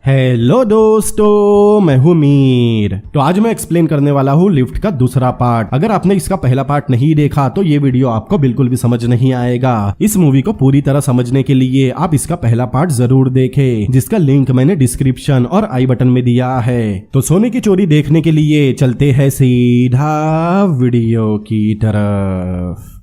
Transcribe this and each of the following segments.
Hello दोस्तों, मैं हूं मीर। तो आज मैं एक्सप्लेन करने वाला हूं लिफ्ट का दूसरा पार्ट। अगर आपने इसका पहला पार्ट नहीं देखा तो ये वीडियो आपको बिल्कुल भी समझ नहीं आएगा। इस मूवी को पूरी तरह समझने के लिए आप इसका पहला पार्ट जरूर देखें, जिसका लिंक मैंने डिस्क्रिप्शन और आई बटन में दिया है। तो सोने की चोरी देखने के लिए चलते हैं सीधा वीडियो की तरफ।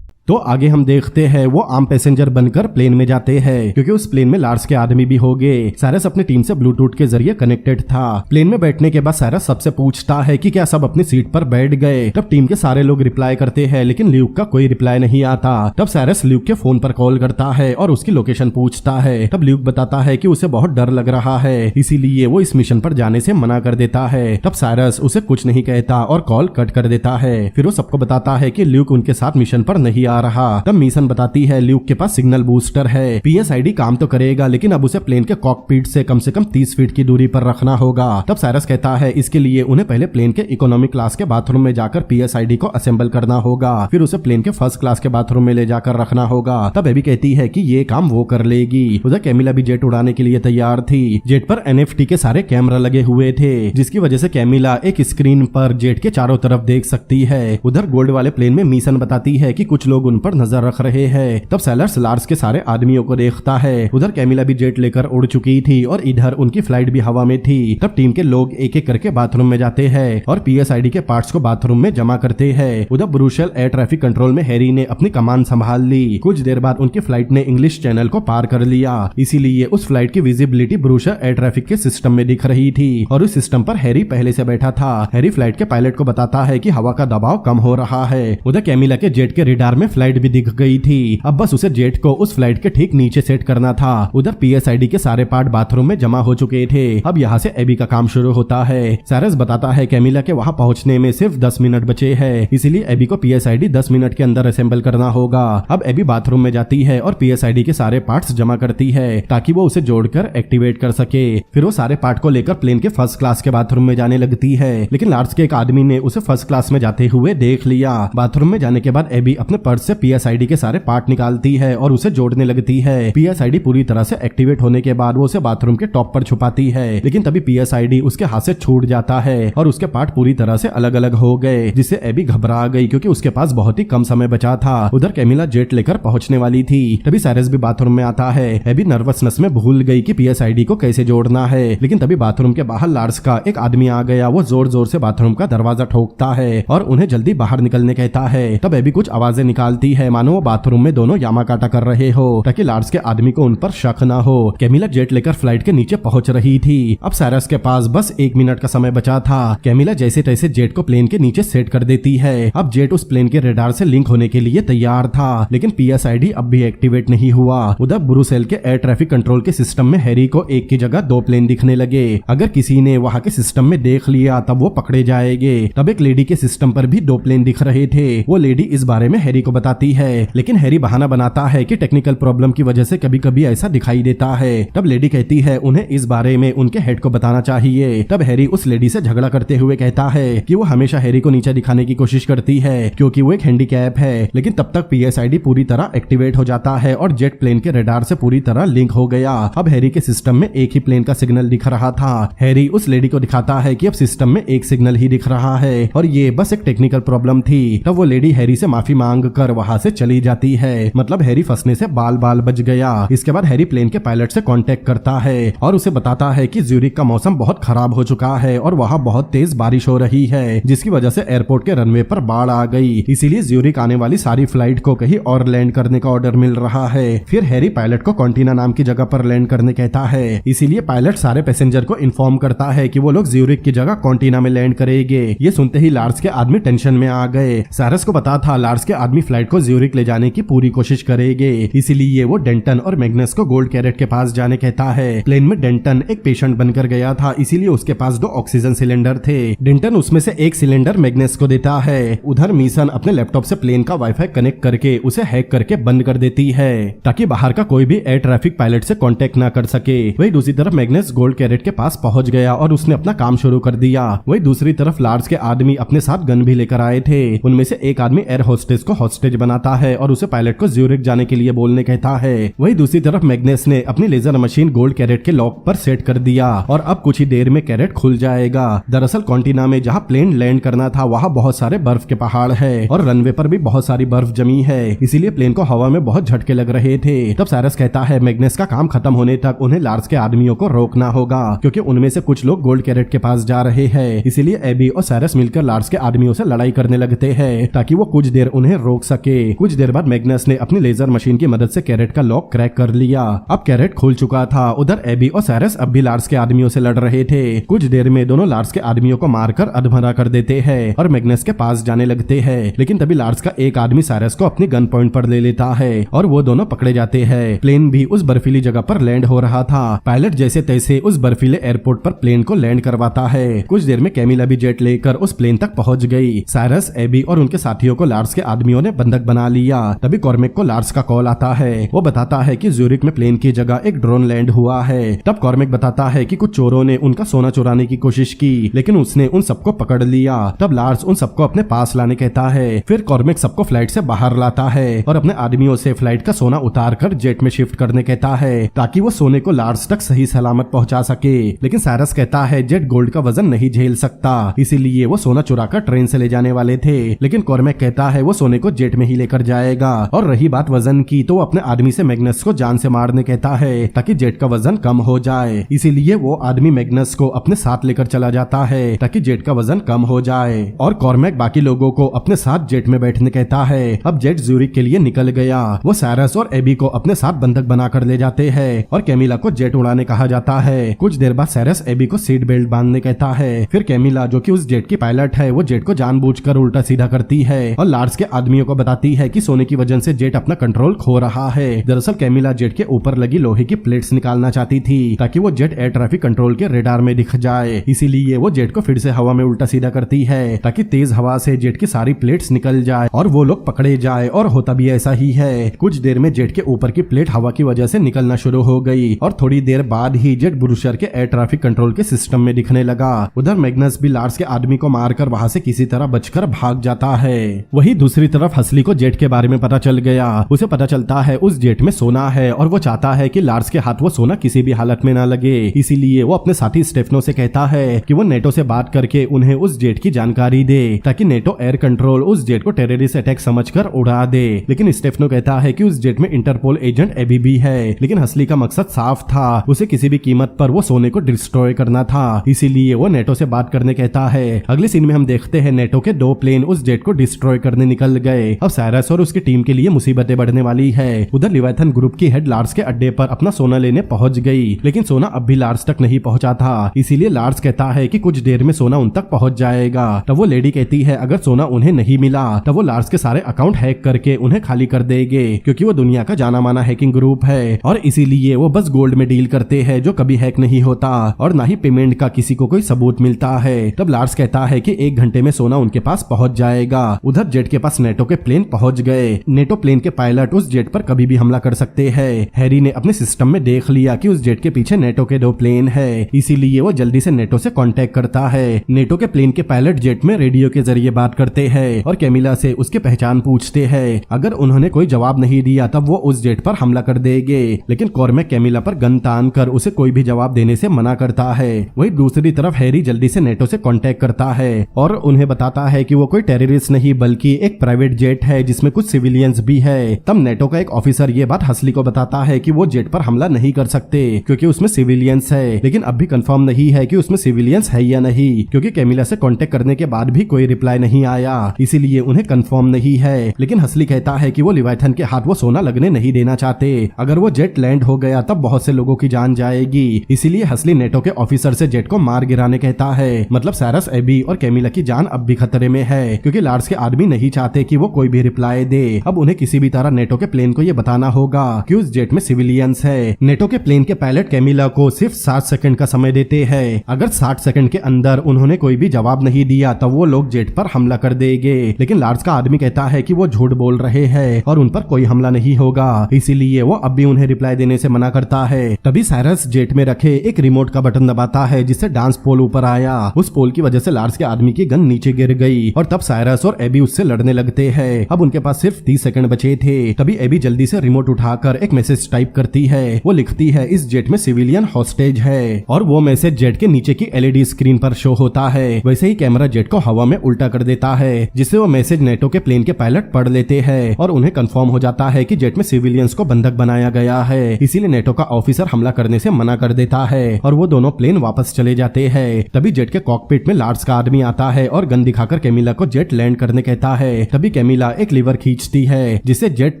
तो आगे हम देखते हैं वो आम पैसेंजर बनकर प्लेन में जाते हैं, क्योंकि उस प्लेन में लार्स के आदमी भी होंगे। साइरस अपनी टीम से ब्लूटूथ के जरिए कनेक्टेड था। प्लेन में बैठने के बाद साइरस सबसे पूछता है कि क्या सब अपनी सीट पर बैठ गए। तब टीम के सारे लोग रिप्लाई करते हैं, लेकिन ल्यूक का कोई रिप्लाई नहीं आता। तब साइरस ल्यूक के फोन पर कॉल करता है और उसकी लोकेशन पूछता है। तब ल्यूक बताता है कि उसे बहुत डर लग रहा है, इसीलिए वो इस मिशन पर जाने से मना कर देता है। तब साइरस उसे कुछ नहीं कहता और कॉल कट कर देता है। फिर वो सबको बताता है कि ल्यूक उनके साथ मिशन पर नहीं आ रहा। तब मिशन बताती है ल्यूक के पास सिग्नल बूस्टर है। पीएसआईडी काम तो करेगा, लेकिन अब उसे प्लेन के कॉकपिट से कम 30 फीट की दूरी पर रखना होगा। तब साइरस कहता है इसके लिए उन्हें पहले प्लेन के इकोनॉमिक क्लास के बाथरूम में जाकर पीएसआईडी को असेंबल करना होगा, फिर उसे प्लेन के फर्स्ट क्लास के बाथरूम में ले जाकर रखना होगा। तब एबी कहती है कि ये काम वो कर लेगी। उधर कैमिला भी जेट उड़ाने के लिए तैयार थी। जेट पर एनएफटी के सारे कैमरा लगे हुए थे, जिसकी वजह से कैमिला एक स्क्रीन पर जेट के चारों तरफ देख सकती है। उधर गोल्ड वाले प्लेन में मिशन बताती है कि कुछ लोग उन पर नजर रख रहे हैं। तब सेलर्स लार्स के सारे आदमियों को देखता है। उधर कैमिला भी जेट लेकर उड़ चुकी थी और इधर उनकी फ्लाइट भी हवा में थी। तब टीम के लोग एक एक करके बाथरूम में जाते हैं और पीएसआईडी के पार्ट्स को बाथरूम में जमा करते हैं। उधर ब्रुसेल एयर ट्रैफिक कंट्रोल में हैरी ने अपनी कमान संभाल ली। कुछ देर बाद उनकी फ्लाइट ने इंग्लिश चैनल को पार कर लिया, इसीलिए उस फ्लाइट की विजिबिलिटी ब्रुसेल एयर ट्रैफिक के सिस्टम में दिख रही थी और उस सिस्टम पर हैरी पहले से बैठा था। हैरी फ्लाइट के पायलट को बताता है कि हवा का दबाव कम हो रहा है। उधर कैमिला के जेट के रिडार में फ्लाइट भी दिख गई थी। अब बस उसे जेट को उस फ्लाइट के ठीक नीचे सेट करना था। उधर पीएसआईडी के सारे पार्ट बाथरूम में जमा हो चुके थे। अब यहाँ से एबी का काम शुरू होता है। साइरस बताता है कैमिला के वहाँ पहुँचने में सिर्फ 10 मिनट बचे हैं, इसीलिए एबी को पीएसआईडी 10 मिनट के अंदर असेंबल करना होगा। अब एबी बाथरूम में जाती है और पीएसआईडी के सारे पार्ट्स जमा करती है, ताकि वो उसे जोड़कर एक्टिवेट कर सके। फिर वो सारे पार्ट को लेकर प्लेन के फर्स्ट क्लास के बाथरूम में जाने लगती है, लेकिन लार्स के एक आदमी ने उसे फर्स्ट क्लास में जाते हुए देख लिया। बाथरूम में जाने के बाद एबी अपने पर्स से पीएसआईडी के सारे पार्ट निकालती है और उसे जोड़ने लगती है। पीएसआईडी पूरी तरह से एक्टिवेट होने के बाद वो उसे बाथरूम के टॉप पर छुपाती है, लेकिन तभी पीएसआईडी उसके हाथ से छूट जाता है और उसके पार्ट पूरी तरह से अलग अलग हो गए, जिससे एबी घबरा गई, क्योंकि उसके पास बहुत ही कम समय बचा था। उधर कैमिला जेट लेकर पहुंचने वाली थी। तभी साइरस भी बाथरूम में आता है। एबी नर्वसनेस में भूल गई कि पीएसआईडी को कैसे जोड़ना है, लेकिन तभी बाथरूम के बाहर लार्स का एक आदमी आ गया। वो जोर जोर से बाथरूम का दरवाजा ठोकता है और उन्हें जल्दी बाहर निकलने कहता है। तब एबी कुछ आवाजें निकालती है, मानो वो बाथरूम में दोनों यामाकाटा कर रहे हो, ताकि लार्स के आदमी को उन पर शक न हो। कैमिला जेट लेकर फ्लाइट के नीचे पहुंच रही थी। अब साइरस के पास बस 1 मिनट का समय बचा था। कैमिला जैसे तैसे जेट को प्लेन के नीचे सेट कर देती है। अब जेट उस प्लेन के रेडार से लिंक होने के लिए तैयार था, लेकिन पीएसआईडी अब भी एक्टिवेट नहीं हुआ। उधर ब्रुसेल के एयर ट्रैफिक कंट्रोल के सिस्टम में हैरी को एक की जगह 2 प्लेन दिखने लगे। अगर किसी ने वहाँ के सिस्टम में देख लिया तब वो पकड़े जाएंगे। तब एक लेडी के सिस्टम पर भी 2 प्लेन दिख रहे थे। वो लेडी इस बारे में हैरी को बताती है, लेकिन हैरी बहाना बनाता है कि टेक्निकल प्रॉब्लम की वजह से कभी कभी ऐसा दिखाई देता है। तब लेडी कहती है उन्हें इस बारे में उनके हेड को बताना चाहिए। तब हैरी उस लेडी से झगड़ा करते हुए कहता है कि वो हमेशा हैरी को नीचे दिखाने की कोशिश करती है, क्योंकि वो एक हैंडीकैप है। लेकिन तब तक पीएसआईडी पूरी तरह एक्टिवेट हो जाता है और जेट प्लेन के रेडार से पूरी तरह लिंक हो गया। अब हैरी के सिस्टम में एक ही प्लेन का सिग्नल दिख रहा था। हैरी उस लेडी को दिखाता है कि अब सिस्टम में एक सिग्नल ही दिख रहा है और ये बस एक टेक्निकल प्रॉब्लम थी। तब वो लेडी हैरी से माफी मांग कर वहाँ से चली जाती है। मतलब हैरी फंसने से बाल बाल बच गया। इसके बाद हैरी प्लेन के पायलट से कांटेक्ट करता है और उसे बताता है कि ज्यूरिक का मौसम बहुत खराब हो चुका है और वहाँ बहुत तेज बारिश हो रही है, जिसकी वजह से एयरपोर्ट के रनवे पर बाढ़ आ गई। इसीलिए ज्यूरिक आने वाली सारी फ्लाइट को कहीं और लैंड करने का ऑर्डर मिल रहा है। फिर हैरी पायलट को कॉन्टिना नाम की जगह पर लैंड करने कहता है। इसीलिए पायलट सारे पैसेंजर को इन्फॉर्म करता है कि वो लोग ज्यूरिक की जगह कॉन्टिना में लैंड करेंगे। ये सुनते ही लार्स के आदमी टेंशन में आ गए। साइरस को पता था लार्स के आदमी फ्लाइट को ज्यूरिक ले जाने की पूरी कोशिश करेंगे, इसीलिए वो डेंटन और मैग्नस को गोल्ड कैरेट के पास जाने कहता है। प्लेन में डेंटन एक पेशेंट बनकर गया था, इसीलिए उसके पास 2 ऑक्सीजन सिलेंडर थे। डेंटन उसमें से एक सिलेंडर मैग्नस को देता है। उधर मिशन अपने लैपटॉप से प्लेन का वाईफाई कनेक्ट करके उसे हैक करके बंद कर देती है, ताकि बाहर का कोई भी एयर ट्रैफिक पायलट से कांटेक्ट ना कर सके। वही दूसरी तरफ मैग्नस गोल्ड कैरेट के पास पहुंच गया और उसने अपना काम शुरू कर दिया। वही दूसरी तरफ लार्स के आदमी अपने साथ गन भी लेकर आए थे। उनमें से एक आदमी एयर होस्टेस को हॉस्टेज तेज बनाता है और उसे पायलट को ज्यूरिक जाने के लिए बोलने कहता है। वही दूसरी तरफ मैग्नस ने अपनी लेजर मशीन गोल्ड कैरेट के लॉक पर सेट कर दिया और अब कुछ ही देर में कैरेट खुल जाएगा। दरअसल कॉन्टिना में जहाँ प्लेन लैंड करना था वहाँ बहुत सारे बर्फ के पहाड़ है और रनवे पर भी बहुत सारी बर्फ जमी है, इसीलिए प्लेन को हवा में बहुत झटके लग रहे थे। तब साइरस कहता है मैग्नस का काम खत्म होने तक उन्हें लार्स के आदमियों को रोकना होगा, क्योंकि उनमें से कुछ लोग गोल्ड कैरेट के पास जा रहे हैं। इसीलिए एबी और साइरस मिलकर लार्स के आदमियों से लड़ाई करने लगते हैं ताकि वो कुछ देर उन्हें रोक सके। कुछ देर बाद मैग्नस ने अपनी लेजर मशीन की मदद से कैरेट का लॉक क्रैक कर लिया। अब कैरेट खुल चुका था। उधर एबी और साइरस अब भी लार्स के आदमियों से लड़ रहे थे। कुछ देर में दोनों लार्स के आदमियों को मारकर अधमरा कर देते हैं और मैग्नस के पास जाने लगते हैं, लेकिन तभी लार्स का एक आदमी साइरस को अपनी गन पॉइंट पर ले लेता है और वो दोनों पकड़े जाते हैं। प्लेन भी उस बर्फीली जगह पर लैंड हो रहा था। पायलट जैसे तैसे उस बर्फीले एयरपोर्ट पर प्लेन को लैंड करवाता है। कुछ देर में कैमिला भी जेट लेकर उस प्लेन तक पहुंच गई। साइरस, एबी और उनके साथियों को लार्स के आदमियों ने बंधक बना लिया। तभी कॉर्मेक को लार्स का कॉल आता है। वो बताता है कि ज्यूरिक में प्लेन की जगह एक ड्रोन लैंड हुआ है। तब कॉर्मेक बताता है कि कुछ चोरों ने उनका सोना चुराने की कोशिश की, लेकिन उसने उन सबको पकड़ लिया। तब लार्स उन सबको अपने पास लाने कहता है। फिर कॉर्मेक सबको फ्लाइट से बाहर लाता है और अपने आदमियों से फ्लाइट का सोना उतार कर जेट में शिफ्ट करने कहता है ताकि वो सोने को लार्स तक सही सलामत पहुंचा सके। लेकिन साइरस कहता है जेट गोल्ड का वजन नहीं झेल सकता, इसीलिए वो सोना चुराकर ट्रेन से ले जाने वाले थे। लेकिन कॉर्मेक कहता है वो सोने को जेट में ही लेकर जाएगा। और रही बात वजन की, तो वो अपने आदमी से मैग्नस को जान से मारने कहता है ताकि जेट का वजन कम हो जाए। इसीलिए वो आदमी मैग्नस को अपने साथ लेकर चला जाता है ताकि जेट का वजन कम हो जाए। और कॉर्मेक बाकी लोगों को अपने साथ जेट में बैठने कहता है। अब जेट ज्यूरिक के लिए निकल गया। वो साइरस और एबी को अपने साथ बंधक बनाकर ले जाते हैं और कैमिला को जेट उड़ाने कहा जाता है। कुछ देर बाद साइरस एबी को सीट बेल्ट बांधने कहता है। फिर कैमिला, जो कि उस जेट की पायलट है, वो जेट को जानबूझकर उल्टा सीधा करती है और लार्स के आदमियों को बताती है कि सोने की वजह से जेट अपना कंट्रोल खो रहा है। दरअसल कैमिला जेट के ऊपर लगी लोहे की प्लेट्स निकालना चाहती थी ताकि वो जेट एयर ट्रैफिक कंट्रोल के रेडार में दिख जाए। इसीलिए वो जेट को फिर से हवा में उल्टा सीधा करती है ताकि तेज हवा से जेट की सारी प्लेट्स निकल जाए और वो लोग पकड़े जाए। और होता भी ऐसा ही है। कुछ देर में जेट के ऊपर की प्लेट हवा की वजह से निकलना शुरू हो गई और थोड़ी देर बाद ही जेट ब्रूशर के एयर ट्रैफिक कंट्रोल के सिस्टम में दिखने लगा। उधर मैग्नस भी लार्स के आदमी को मारकर वहां से किसी तरह बचकर भाग जाता है। वही दूसरी तरफ हसली को जेट के बारे में पता चल गया। उसे पता चलता है उस जेट में सोना है और वो चाहता है कि लार्स के हाथ वो सोना किसी भी हालत में ना लगे। इसीलिए वो अपने साथी स्टेफनो से कहता है कि वो नेटो से बात करके उन्हें उस जेट की जानकारी दे ताकि नेटो एयर कंट्रोल उस जेट को टेररिस्ट अटैक समझकर उड़ा दे। लेकिन स्टेफनो कहता है कि उस जेट में इंटरपोल एजेंट एबी भी है। लेकिन हसली का मकसद साफ था, उसे किसी भी कीमत पर वो सोने को डिस्ट्रॉय करना था। इसीलिए वो नेटो से बात करने कहता है। अगले सीन में हम देखते हैं नेटो के 2 प्लेन उस जेट को डिस्ट्रॉय करने निकल गए। अब साइरस और उसकी टीम के लिए मुसीबतें बढ़ने वाली है। उधर लिवाथन ग्रुप की हेड लार्स के अड्डे पर अपना सोना लेने पहुंच गई, लेकिन सोना अब भी लार्स तक नहीं पहुंचा था। इसीलिए लार्स कहता है कि कुछ देर में सोना उन तक पहुंच जाएगा। तब वो लेडी कहती है अगर सोना उन्हें नहीं मिला तब वो लार्स के सारे अकाउंट हैक करके उन्हें खाली कर देंगे, क्योंकि वो दुनिया का जाना माना हैकिंग ग्रुप है और इसीलिए वो बस गोल्ड में डील करते हैं जो कभी हैक नहीं होता और ना ही पेमेंट का किसी को कोई सबूत मिलता है। तब लार्स कहता है कि 1 घंटे में सोना उनके पास पहुंच जाएगा। उधर जेट के पास नेटो के प्लेन पहुंच गए। नेटो प्लेन के पायलट उस जेट पर कभी भी हमला कर सकते हैं। हैरी ने अपने सिस्टम में देख लिया कि उस जेट के पीछे नेटो के 2 प्लेन है, इसीलिए वो जल्दी से नेटो से कांटेक्ट करता है। नेटो के प्लेन के पायलट जेट में रेडियो के जरिए बात करते हैं और कैमिला से उसकी पहचान पूछते हैं। अगर उन्होंने कोई जवाब नहीं दिया तब वो उस जेट पर हमला कर देंगे। लेकिन कॉर्मेक कैमिला पर गन तान कर उसे कोई भी जवाब देने से मना करता है। वही दूसरी तरफ हैरी जल्दी से नेटो से कांटेक्ट करता है और उन्हें बताता है कि वो कोई टेररिस्ट नहीं बल्कि एक प्राइवेट जेट है जिसमें कुछ सिविलियंस भी है। तब नेटो का एक ऑफिसर ये बात हसली को बताता है कि वो जेट पर हमला नहीं कर सकते क्योंकि उसमें सिविलियंस है, लेकिन अब भी कंफर्म नहीं है कि उसमें सिविलियंस है या नहीं, क्योंकि कैमिला से कांटेक्ट करने के बाद भी कोई रिप्लाई नहीं आया, इसीलिए उन्हें कंफर्म नहीं है। लेकिन हसली कहता है कि वो लिवाथन के हाथ वो सोना लगने नहीं देना चाहते। अगर वो जेट लैंड हो गया तब बहुत से लोगों की जान जाएगी, इसीलिए हसली नेटो के ऑफिसर से जेट को मार गिराने कहता है। मतलब साइरस, एबी और कैमिला की जान अब भी खतरे में है क्योंकि लार्स के आदमी नहीं चाहते कि वो कोई भी रिप्लाई दे। अब उन्हें किसी भी तरह नेटो के प्लेन को ये बताना होगा कि उस जेट में सिविलियंस है। नेटो के प्लेन के पायलट कैमिला को सिर्फ 60 सेकंड का समय देते हैं। अगर 60 सेकंड के अंदर उन्होंने कोई भी जवाब नहीं दिया तब वो लोग जेट पर हमला कर देंगे। लेकिन लार्स का आदमी कहता है कि वो झूठ बोल रहे हैं और उन पर कोई हमला नहीं होगा, इसीलिए वो अब भी उन्हें रिप्लाई देने से मना करता है। तभी साइरस जेट में रखे एक रिमोट का बटन दबाता है जिससे डांस पोल ऊपर आया। उस पोल की वजह से लार्स के आदमी की गन नीचे गिर गई और तब साइरस और एबी उससे लड़ने लगते हैं। अब उनके पास सिर्फ 30 सेकंड बचे थे। तभी एबी जल्दी से रिमोट उठाकर एक मैसेज टाइप करती है। वो लिखती है इस जेट में सिविलियन हॉस्टेज है, और वो मैसेज जेट के नीचे की एलईडी स्क्रीन पर शो होता है। वैसे ही कैमरा जेट को हवा में उल्टा कर देता है, जिससे वो मैसेज नेटो के प्लेन के पायलट पढ़ लेते हैं और उन्हें कंफर्म हो जाता है कि जेट में सिविलियंस को बंधक बनाया गया है। इसीलिए नेटो का ऑफिसर हमला करने से मना कर देता है और वो दोनों प्लेन वापस चले जाते हैं। तभी जेट के कॉकपिट में लार्स का आदमी आता है और गन दिखाकर कैमिला को जेट लैंड करने कहता है। तभी कैमिला एक लीवर खींचती है, जिससे जेट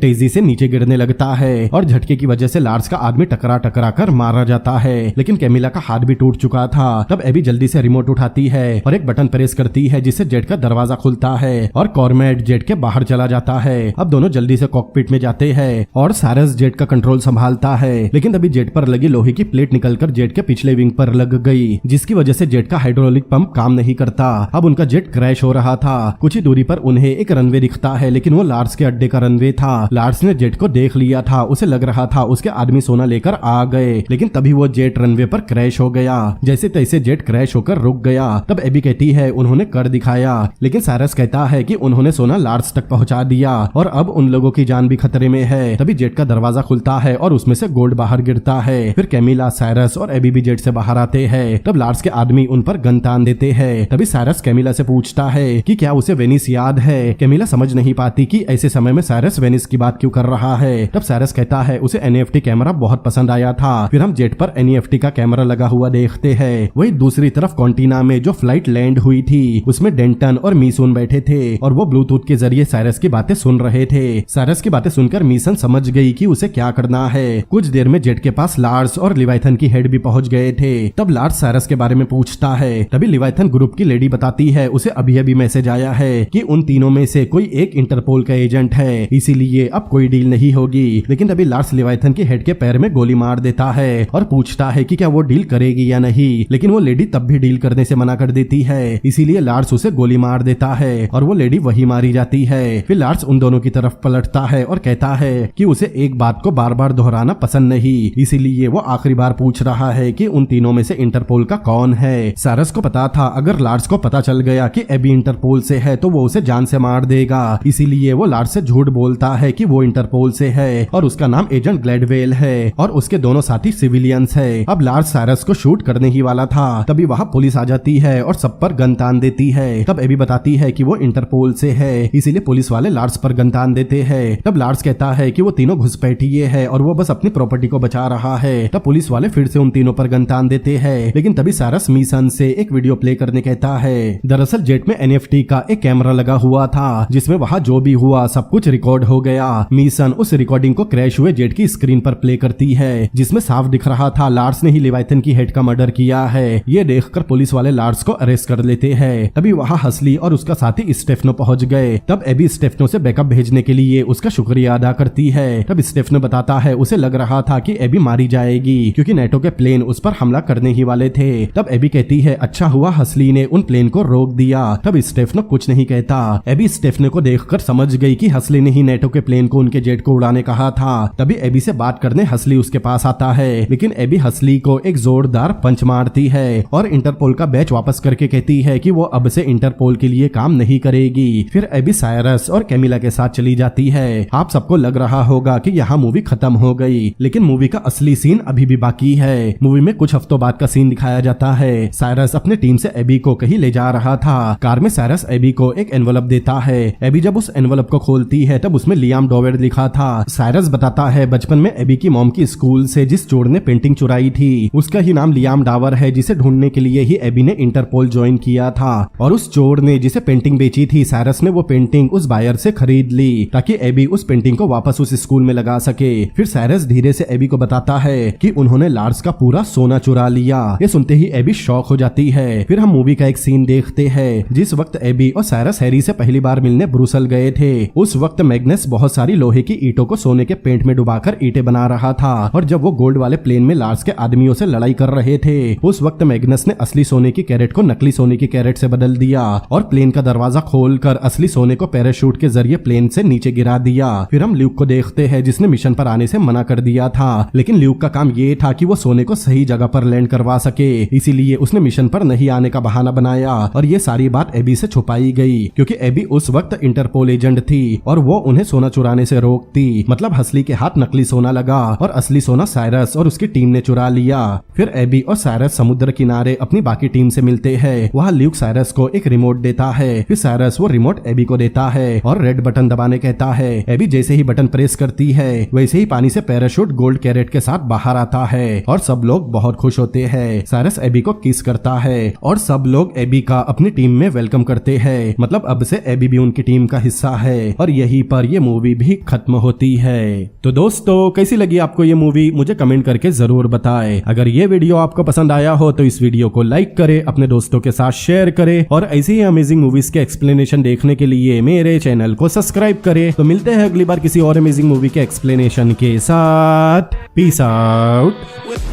तेजी से नीचे गिरने लगता है और झटके की वजह से लार्स का आदमी टकरा कर मारा जाता है। लेकिन कैमिला का हाथ भी टूट चुका था। तब एबी जल्दी से रिमोट उठाती है और एक बटन प्रेस करती है, जिससे जेट का दरवाजा खुलता है और कॉर्मेट जेट के बाहर चला जाता है। अब दोनों जल्दी से कॉकपिट में जाते हैं और साइरस जेट का कंट्रोल संभालता है। लेकिन तभी जेट पर लगी लोहे की प्लेट निकलकर जेट के पिछले विंग पर लग गई, जिसकी वजह से जेट का हाइड्रोलिक पंप काम नहीं करता। अब उनका जेट क्रैश हो रहा था। कुछ ही दूरी पर उन्हें एक रनवे दिखता है, लेकिन वो लार्स के अड्डे का रनवे था। लार्स ने जेट को देख लिया था। उसे लग रहा था उसके आदमी सोना लेकर आ गए, लेकिन तभी वो जेट रनवे पर क्रैश हो गया। जैसे तैसे जेट क्रैश होकर रुक गया। तब एबी कहती है उन्होंने कर दिखाया, लेकिन साइरस कहता है कि उन्होंने सोना लार्स तक पहुंचा दिया और अब उन लोगों की जान भी खतरे में है। तभी जेट का दरवाजा खुलता है और उसमें से गोल्ड बाहर गिरता है। फिर कैमिला, साइरस और एबी भी जेट से बाहर आते हैं। तब लार्स के आदमी उन पर गन तान देते हैं। तभी साइरस कैमिला से पूछता है कि क्या उसे वेनिस याद है। कैमिला समझ नहीं पाती कि ऐसे समय में साइरस वेनिस की बात क्यों कर रहा है। तब साइरस कहता है उसे एनईएफटी कैमरा बहुत पसंद आया था। फिर हम जेट पर एनईएफटी का कैमरा लगा हुआ देखते हैं। वही दूसरी तरफ कॉन्टिना में जो फ्लाइट लैंड हुई थी, उसमें डेंटन और मीसन बैठे थे और वो ब्लूटूथ के जरिए साइरस की बातें सुन रहे थे। साइरस की बातें सुनकर मीसन समझ गई कि उसे क्या करना है। कुछ देर में जेट के पास लार्स और लिवाइथन की हेड भी पहुंच गए थे। तब लार्स साइरस के बारे में पूछता है। तभी लिवाइथन ग्रुप की लेडी बताती है उसे अभी अभी मैसेज आया है कि उन तीनों में से कोई एक इंटरपोल का एजेंट है, इसीलिए अब कोई डील नहीं होगी। लेकिन तभी लार्स लिवाइथन की हेड के पैर में गोली मार देता है और पूछता है कि क्या वो डील करेगी या नहीं। लेकिन वो लेडी तब भी डील करने से मना कर देती है, इसीलिए लार्स उसे गोली मार देता है और वो लेडी वही मारी जाती है। फिर लार्स उन दोनों की तरफ पलटता है और कहता है कि उसे एक बात को बार बार दोहराना पसंद नहीं, इसीलिए वो आखिरी बार पूछ रहा है कि उन तीनों में से इंटरपोल का कौन है। साइरस को पता था अगर लार्स को पता चल गया कि एबी इंटरपोल से है तो वो उसे जान से मार देगा, इसीलिए वो लार्स से झूठ बोलता है कि वो इंटरपोल से है और उसका नाम एजेंट ग्लैडवेल है और उसके दोनों साथी सिविलियंस है। अब लार्स साइरस को शूट करने ही वाला था, तभी वहाँ पुलिस आ जाती है और सब पर गन तान देती है। तब एबी बताती है कि वो इंटरपोल से है, इसीलिए पुलिस वाले लार्स पर गन तान देते हैं। तब लार्स कहता है कि वो तीनों घुसपैठिए है और वो बस अपनी प्रॉपर्टी को बचा रहा है। तब पुलिस वाले फिर से उन तीनों पर गन तान देते हैं, लेकिन तभी साइरस मीसन से एक वीडियो प्ले करने कहता है। दरअसल जेट में एनएफटी का एक कैमरा लगा हुआ था, जिसमें वहाँ जो भी हुआ सब कुछ रिकॉर्ड हो गया। मीसन उस रिकॉर्डिंग को क्रैश हुए जेट की स्क्रीन पर प्ले करती है, जिसमें साफ दिख रहा था लार्स ने ही लिवाइथन की हेड का मर्डर किया है। ये देखकर पुलिस वाले लार्स को अरेस्ट कर लेते हैं। तभी वहाँ हसली और उसका साथी स्टेफनो पहुंच गए। तब एबी स्टेफनो से बैकअप भेजने के लिए उसका शुक्रिया अदा करती है। तब स्टेफनो बताता है उसे लग रहा था कि एबी मारी जाएगी, क्योंकि नेटो के प्लेन उस पर हमला करने ही वाले थे। तब एबी कहती है अच्छा हुआ हसली ने उन प्लेन को रोक दिया। तब स्टेफनो कुछ नहीं कहता। एबी स्टेफनो को देखकर समझ गई कि हसली ने ही नेटो के प्लेन को उनके जेट को उड़ाने कहा था। तभी एबी से बात करने हसली उसके पास आता है, लेकिन एबी हसली को एक जोरदार पंच मारती है और इंटरपोल का बैच वापस करके कहती है कि वो अब से इंटरपोल के लिए काम नहीं करेगी। फिर एबी साइरस और कैमिला के साथ चली जाती है। आप सबको लग रहा होगा कि यहाँ मूवी खत्म हो गई, लेकिन मूवी का असली सीन अभी भी बाकी है। मूवी में कुछ हफ्तों बाद का सीन दिखाया जाता है। साइरस अपने टीम से एबी को कहीं ले जा रहा था। कार में साइरस एबी को एक एनवलप देता है। एबी जब उस एनवलप को खोलती है तब उसमें लियाम डोवेर लिखा था। साइरस बताता है बचपन में एबी की मॉम की स्कूल से जिस चोर ने पेंटिंग चुराई थी उसका ही नाम लियाम डावर है, जिसे ढूंढने के लिए ही एबी ने इंटरपोल ज्वाइन किया था। और उस चोर ने जिसे पेंटिंग बेची थी, साइरस ने वो पेंटिंग उस बायर से खरीद ली ताकि एबी उस पेंटिंग को वापस उस स्कूल में लगा सके। फिर साइरस धीरे से एबी को बताता है कि उन्होंने लार्स का पूरा सोना चुरा लिया। ये सुनते ही एबी शॉक हो जाती है। फिर हम मूवी का एक सीन देखते हैं जिस वक्त एबी और साइरस हैरी से पहली बार मिलने ब्रुसेल गए थे। उस वक्त मैग्नस बहुत सारी लोहे की ईंटों को सोने के पेंट में डुबाकर ईंटें बना रहा था और जब वो गोल्ड वाले प्लेन में लार्स के आदमियों से लड़ाई कर रहे थे उस वक्त मैग्नस ने असली सोने की कैरेट को नकली सोने की कैरेट से बदल दिया और प्लेन का दरवाजा खोलकर असली सोने को पैराशूट के जरिए प्लेन से नीचे गिरा दिया। फिर हम ल्यूक को देखते हैं जिसने मिशन पर आने से मना कर दिया था, लेकिन ल्यूक का काम ये था कि वो सोने को सही जगह पर लैंड करवा सके, इसीलिए उसने मिशन पर नहीं आने का बहाना बनाया और ये सारी बात एबी से छुपाई गई क्योंकि एबी उस वक्त इंटरपोल इंटरपोल एजेंट थी और वो उन्हें सोना चुराने से रोकती। मतलब हसली के हाथ नकली सोना लगा और असली सोना साइरस और उसकी टीम ने चुरा लिया। फिर एबी और साइरस समुद्र किनारे अपनी बाकी टीम से मिलते हैं। वहाँ ल्यूक साइरस को एक रिमोट देता है। फिर साइरस वो रिमोट एबी को देता है और रेड बटन दबाने कहता है। एबी जैसे ही बटन प्रेस करती है वैसे ही पानी से पैराशूट गोल्ड कैरेट के साथ बाहर आता है और सब लोग बहुत खुश होते हैं। साइरस एबी को किस करता है और सब लोग एबी का अपनी टीम में वेलकम करते हैं। मतलब अब से एबी भी उनकी टीम का हिस्सा है और यहीं पर ये मूवी भी खत्म होती है। तो दोस्तों कैसी लगी आपको ये मूवी मुझे कमेंट करके जरूर बताएं। अगर ये वीडियो आपको पसंद आया हो तो इस वीडियो को लाइक करें, अपने दोस्तों के साथ शेयर करें और ऐसी ही अमेजिंग मूवीज के एक्सप्लेनेशन देखने के लिए मेरे चैनल को सब्सक्राइब करें। तो मिलते हैं अगली बार किसी और अमेजिंग मूवी के एक्सप्लेनेशन के साथ। Peace out.